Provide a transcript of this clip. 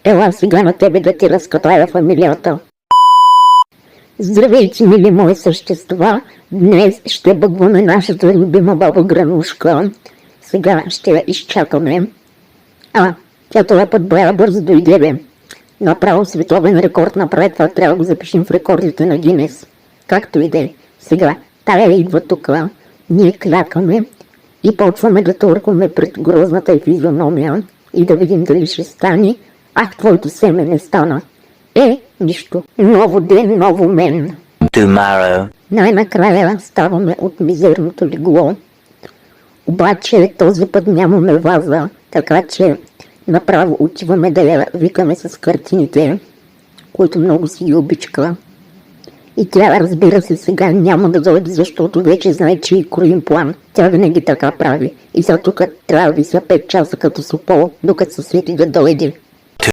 Ела сега на тебе да ти разкатая фамилията. Здравейте, мили мои същества! Днес ще бъгваме нашата любима баба Гранушка. Сега ще я изчакаме. Тя това път бързо дойде, бе. Направо световен рекорд направи, това трябва да го запишем в рекордите на Гинес. Както и да е. Сега, тая идва тук, ние клякаме и почваме да търкваме пред грозната физиономия и да видим дали ще стане. Твоето семе не стана. Нищо. Ново ден, ново мен. Tomorrow. Най-накрая ставаме от мизерното легло. Обаче този път нямаме ваза, така че направо отиваме да я викаме с картините, които много си ги обичка. И тя, разбира се, сега няма да дойде, защото вече знае, че и кроим план. Тя винаги така прави. И сега тук трябва да вися 5 часа като супол, докато се свети да дойде.